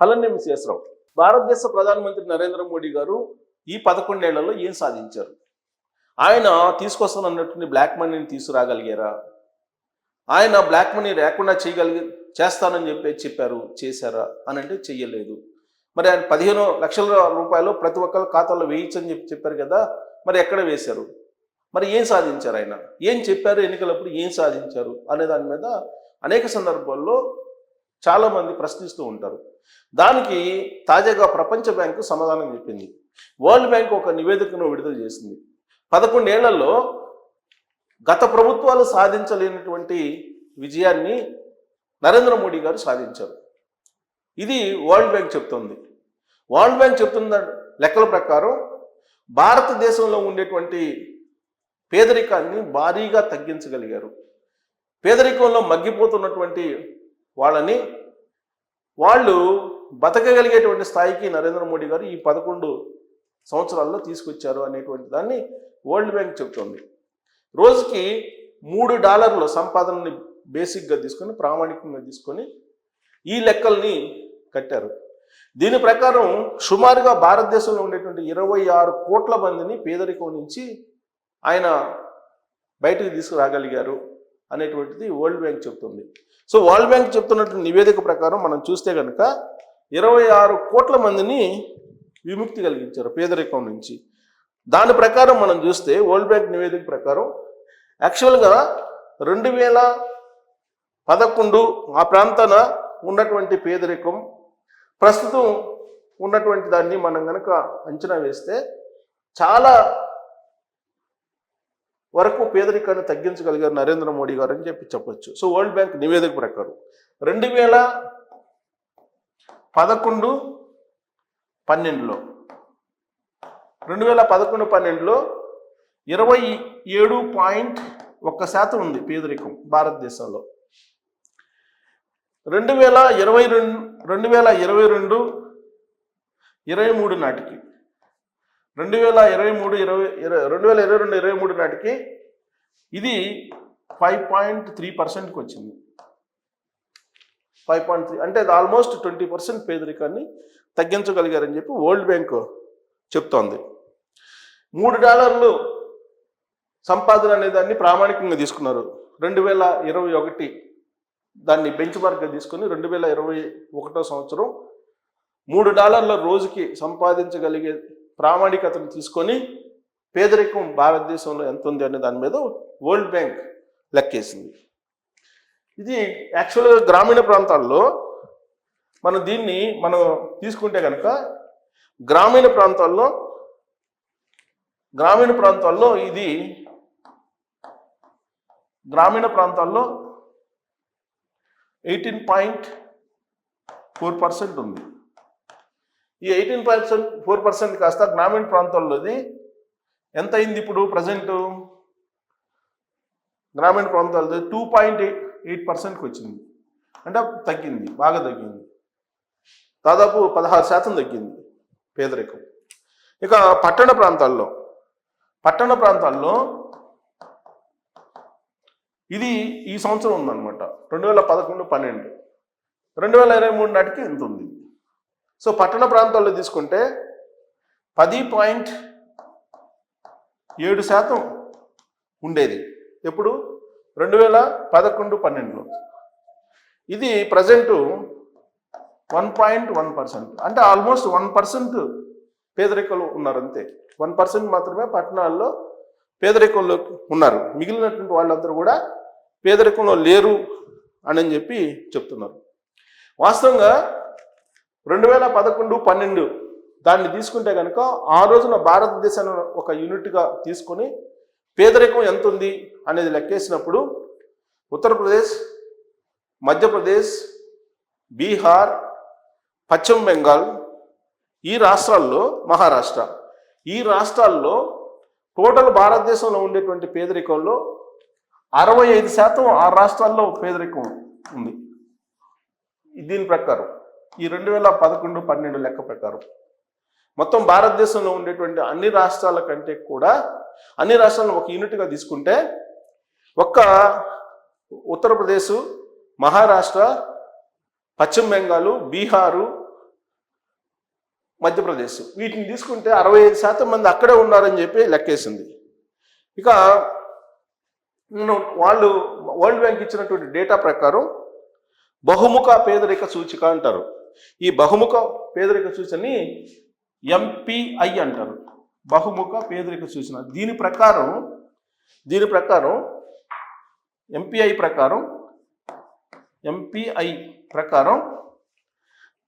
అలానే శేషరావు భారతదేశ ప్రధానమంత్రి నరేంద్ర మోడీ గారు ఈ 11 ఏళ్లలో ఏం సాధించారు? ఆయన తీసుకొస్తానన్నటువంటి బ్లాక్ మనీని తీసుకురాగలిగారా? ఆయన బ్లాక్ మనీ లేకుండా చేస్తానని చెప్పారు, చేశారా అని అంటే చెయ్యలేదు. మరి ఆయన 15 లక్షల రూపాయలు ప్రతి ఒక్కరి ఖాతాలో వేయించని చెప్పారు కదా, మరి ఎక్కడ వేశారు? మరి ఏం సాధించారు? ఆయన ఏం చెప్పారు, ఎన్నికలప్పుడు ఏం సాధించారు అనే దాని మీద అనేక సందర్భాల్లో చాలామంది ప్రశ్నిస్తూ ఉంటారు. దానికి తాజాగా ప్రపంచ బ్యాంకు సమాధానం చెప్పింది. వరల్డ్ బ్యాంక్ ఒక నివేదికను విడుదల చేసింది. 11 ఏళ్లలో గత ప్రభుత్వాలు సాధించలేనటువంటి విజయాన్ని నరేంద్ర మోడీ గారు సాధించారు. ఇది వరల్డ్ బ్యాంక్ చెప్తుంది. వరల్డ్ బ్యాంక్ చెప్తున్న లెక్కల ప్రకారం భారతదేశంలో ఉండేటువంటి పేదరికాన్ని భారీగా తగ్గించగలిగారు. పేదరికంలో మగ్గిపోతున్నటువంటి వాళ్ళు బతకగలిగేటువంటి స్థాయికి నరేంద్ర మోడీ గారు ఈ 11 సంవత్సరాల్లో తీసుకొచ్చారు అనేటువంటి దాన్ని వరల్డ్ బ్యాంక్ చెప్తోంది. రోజుకి $3 సంపాదనని బేసిక్గా తీసుకొని, ప్రామాణికంగా తీసుకొని ఈ లెక్కల్ని కట్టారు. దీని ప్రకారం సుమారుగా భారతదేశంలో ఉండేటువంటి 26 కోట్ల మందిని పేదరికం నుంచి ఆయన బయటకు తీసుకురాగలిగారు అనేటువంటిది వరల్డ్ బ్యాంక్ చెప్తుంది. సో వరల్డ్ బ్యాంక్ చెప్తున్నటువంటి నివేదిక ప్రకారం మనం చూస్తే కనుక 26 కోట్ల మందిని విముక్తి కలిగించారు పేదరికం నుంచి. దాని ప్రకారం మనం చూస్తే వరల్డ్ బ్యాంక్ నివేదిక ప్రకారం యాక్చువల్గా 2011 ఆ ప్రాంతాన ఉన్నటువంటి పేదరికం ప్రస్తుతం ఉన్నటువంటి దాన్ని మనం కనుక అంచనా వేస్తే చాలా వరకు పేదరికాన్ని తగ్గించగలిగారు నరేంద్ర మోడీ గారు అని చెప్పొచ్చు. సో వరల్డ్ బ్యాంక్ నివేదిక ప్రకారం 2011-12లో 27.1% ఉంది పేదరికం భారతదేశంలో. 2022-23 నాటికి 2022-23 నాటికి ఇది 5.3%కి వచ్చింది. 5.3 అంటే అది ఆల్మోస్ట్ 20% పేదరికాన్ని తగ్గించగలిగారని చెప్పి వరల్డ్ బ్యాంక్ చెప్తోంది. $3 సంపాదన అనే దాన్ని ప్రామాణికంగా తీసుకున్నారు. 2021 దాన్ని బెంచ్ మార్క్గా తీసుకుని 2021 సంవత్సరం $3 రోజుకి సంపాదించగలిగే ప్రామాణికతను తీసుకొని పేదరికం భారతదేశంలో ఎంత ఉంది అనే దాని మీద వరల్డ్ బ్యాంక్ లెక్కేసింది. ఇది యాక్చువల్గా గ్రామీణ ప్రాంతాల్లో మనం తీసుకుంటే కనుక గ్రామీణ ప్రాంతాల్లో ఇది 18.4% ఉంది. ఈ 18.4% కాస్త గ్రామీణ ప్రాంతాల్లోది ఎంత అయింది ఇప్పుడు ప్రజెంట్? గ్రామీణ ప్రాంతాల్లో 2.8%కి వచ్చింది. అంటే తగ్గింది, బాగా తగ్గింది. దాదాపు 16% తగ్గింది పేదరికం. ఇక పట్టణ ప్రాంతాల్లో ఇది ఈ సంవత్సరం ఉందన్నమాట. 2011-12 2023 నాటికి ఎంత ఉంది. సో పట్టణ ప్రాంతాల్లో తీసుకుంటే 10.7% ఉండేది ఎప్పుడు 2011-12లో. ఇది ప్రజెంట్ 1.1%. అంటే ఆల్మోస్ట్ 1% పేదరికంలో ఉన్నారు. అంతే 1% మాత్రమే పట్టణాల్లో పేదరికంలో ఉన్నారు. మిగిలినటువంటి వాళ్ళందరూ కూడా పేదరికంలో లేరు అని చెప్పి చెప్తున్నారు. వాస్తవంగా 2011-12 దాన్ని తీసుకుంటే కనుక ఆ రోజున భారతదేశాన్ని ఒక యూనిట్గా తీసుకొని పేదరికం ఎంత ఉంది అనేది లెక్కేసినప్పుడు ఉత్తరప్రదేశ్, మధ్యప్రదేశ్, బీహార్, పశ్చిమ బెంగాల్ ఈ రాష్ట్రాల్లో, మహారాష్ట్ర ఈ రాష్ట్రాల్లో టోటల్ భారతదేశంలో ఉండేటువంటి పేదరికంలో 65% ఆ రాష్ట్రాల్లో పేదరికం ఉంది. దీని ప్రకారం ఈ 2011-12 లెక్క ప్రకారం మొత్తం భారతదేశంలో ఉండేటువంటి అన్ని రాష్ట్రాల కంటే కూడా అన్ని రాష్ట్రాలను ఒక యూనిట్గా తీసుకుంటే ఒక్క ఉత్తరప్రదేశ్, మహారాష్ట్ర, పశ్చిమ బెంగాల్, బీహారు, మధ్యప్రదేశ్. వీటిని తీసుకుంటే 65% మంది అక్కడే ఉన్నారని చెప్పి లెక్కేసింది. ఇక వాళ్ళు వరల్డ్ బ్యాంక్ ఇచ్చినటువంటి డేటా ప్రకారం బహుముఖ పేదరిక సూచిక అంటారు. ఈ బహుముఖ పేదరిక సూచనని ఎంపీఐ అంటారు, బహుముఖ పేదరిక సూచన. దీని ప్రకారం ఎంపీఐ ప్రకారం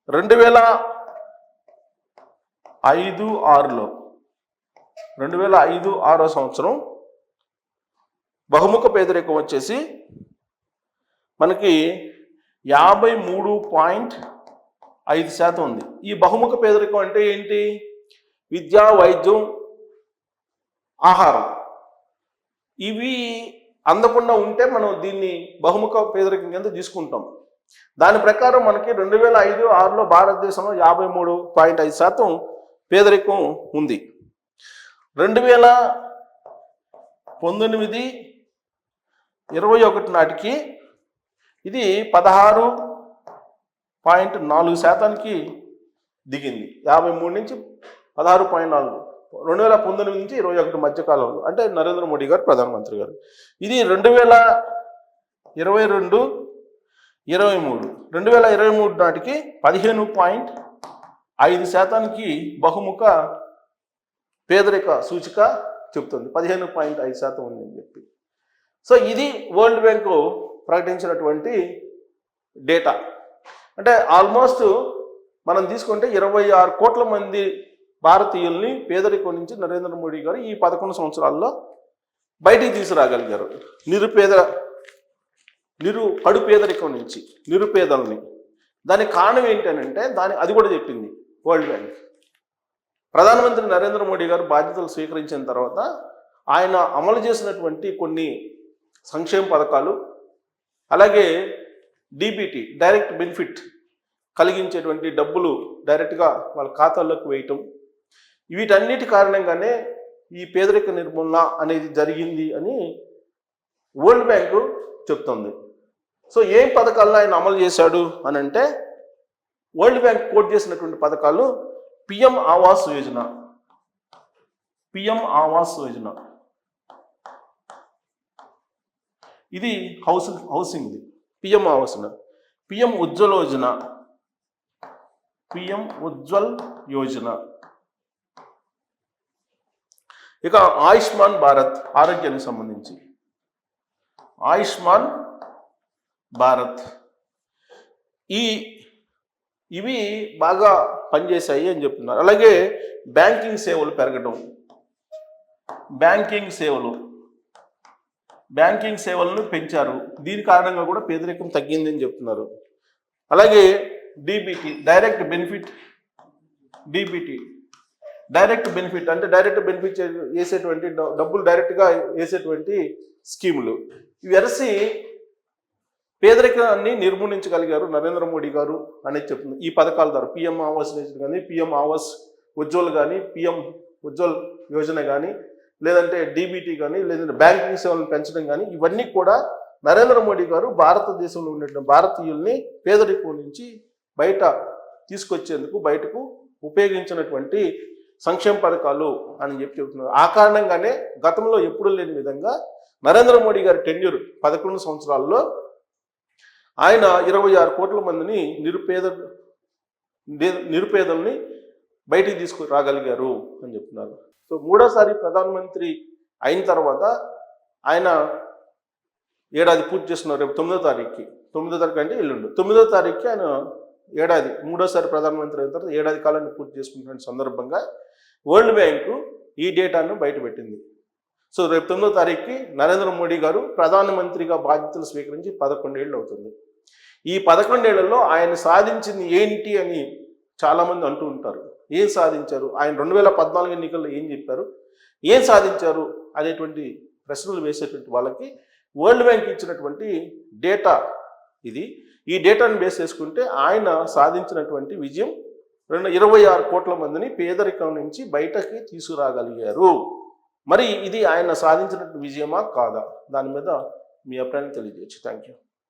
2005-6 సంవత్సరం బహుముఖ పేదరికం వచ్చేసి మనకి 53.5% ఉంది. ఈ బహుముఖ పేదరికం అంటే ఏంటి? విద్య, వైద్యం, ఆహారం ఇవి అందకుండా ఉంటే మనం దీన్ని బహుముఖ పేదరికం కింద తీసుకుంటాం. దాని ప్రకారం మనకి 2005-6లో భారతదేశంలో 53.5% పేదరికం ఉంది. 2019-21 నాటికి ఇది 16.4%కి దిగింది. 53 నుంచి 16.4, 2019 నుంచి 21 మధ్య కాలంలో, అంటే నరేంద్ర మోడీ గారు ప్రధానమంత్రి గారు. ఇది 2022-23 నాటికి 15.5%కి బహుముఖ పేదరిక సూచిక చెప్తుంది. 15.5% ఉందని చెప్పి. సో ఇది వరల్డ్ బ్యాంకు ప్రకటించినటువంటి డేటా. అంటే ఆల్మోస్ట్ మనం తీసుకుంటే 26 కోట్ల మంది భారతీయుల్ని పేదరికం నుంచి నరేంద్ర మోడీ గారు ఈ 11 సంవత్సరాల్లో బయటికి తీసుకురాగలిగారు. కడు పేదరికం నుంచి నిరుపేదల్ని. దానికి కారణం ఏంటంటే అది కూడా చెప్పింది వరల్డ్ బ్యాంక్. ప్రధానమంత్రి నరేంద్ర మోడీ గారు బాధ్యతలు స్వీకరించిన తర్వాత ఆయన అమలు చేసినటువంటి కొన్ని సంక్షేమ పథకాలు, అలాగే డీబీటీ డైరెక్ట్ బెనిఫిట్ కలిగించేటువంటి డబ్బులు డైరెక్ట్గా వాళ్ళ ఖాతాల్లోకి వేయటం, వీటన్నిటి కారణంగానే ఈ పేదరిక నిర్మూలన అనేది జరిగింది అని వరల్డ్ బ్యాంకు చెప్తుంది. సో ఏం పథకాలను ఆయన అమలు చేశాడు అని అంటే, వరల్డ్ బ్యాంక్ కోట్ చేసినటువంటి పథకాలు పిఎం ఆవాస్ యోజన, ఇది housing PM Awas, PM Ujjwal Yojana, ఇక ఆయుష్మాన్ భారత్ ఆరోగ్యానికి సంబంధించి ఆయుష్మాన్ భారత్, ఇవి బాగా పనిచేశాయి అని చెప్తున్నారు. అలాగే బ్యాంకింగ్ సేవలు పెరగడం, బ్యాంకింగ్ సేవలను పెంచారు. దీని కారణంగా కూడా పేదరికం తగ్గిందని చెప్తున్నారు. అలాగే డీబీటీ డైరెక్ట్ బెనిఫిట్ అంటే డైరెక్ట్ బెనిఫిట్ వేసేటువంటి డబ్బులు డైరెక్ట్గా వేసేటువంటి స్కీములు, ఇవి అరసి పేదరికాన్ని నిర్మూలించగలిగారు నరేంద్ర మోడీ గారు అనేది చెప్తుంది. ఈ పథకాల ద్వారా పిఎం ఆవాస్ యోజన కానీ, పిఎం ఆవాస్ ఉజ్వల్ కానీ, పిఎం ఉజ్వల్ యోజన కానీ, లేదంటే డీబీటీ కానీ, లేదంటే బ్యాంకింగ్ సేవలను పెంచడం కానీ, ఇవన్నీ కూడా నరేంద్ర మోడీ గారు భారతదేశంలో ఉన్నటువంటి భారతీయుల్ని పేదరికం నుంచి బయట తీసుకొచ్చేందుకు బయటకు ఉపయోగించినటువంటి సంక్షేమ పథకాలు అని చెప్పి చెబుతున్నారు. ఆ కారణంగానే గతంలో ఎప్పుడూ లేని విధంగా నరేంద్ర మోడీ గారి టెన్యూర్ 11 సంవత్సరాల్లో ఆయన 26 కోట్ల మందిని నిరుపేదల్ని బయటికి తీసుకురాగలిగారు అని చెప్తున్నారు. సో మూడోసారి ప్రధానమంత్రి అయిన తర్వాత ఆయన ఏడాది పూర్తి చేస్తున్నారు. రేపు 9వ తారీఖుకి, 9వ తారీఖు అంటే ఎల్లుండి 9వ తారీఖుకి ఆయన మూడోసారి ప్రధానమంత్రి అయిన తర్వాత ఏడాది కాలాన్ని పూర్తి చేసుకుంటున్న సందర్భంగా వరల్డ్ బ్యాంకు ఈ డేటాను బయటపెట్టింది. సో రేపు 9వ తారీఖుకి నరేంద్ర మోడీ గారు ప్రధానమంత్రిగా బాధ్యతలు స్వీకరించి 11 ఏళ్ళు అవుతుంది. ఈ 11 ఏళ్లలో ఆయన సాధించింది ఏంటి అని చాలామంది అంటూ ఉంటారు. ఏం సాధించారు, ఆయన 2014 ఎన్నికల్లో ఏం చెప్పారు, ఏం సాధించారు అనేటువంటి ప్రశ్నలు వేసేటువంటి వాళ్ళకి వరల్డ్ బ్యాంక్ ఇచ్చినటువంటి డేటా ఇది. ఈ డేటాను బేస్ చేసుకుంటే ఆయన సాధించినటువంటి విజయం 26 కోట్ల మందిని పేదరికం నుంచి బయటకి తీసుకురాగలిగారు. మరి ఇది ఆయన సాధించినటువంటి విజయమా కాదా? దాని మీద మీ అభిప్రాయాన్ని తెలియజేయచ్చు. Thank you.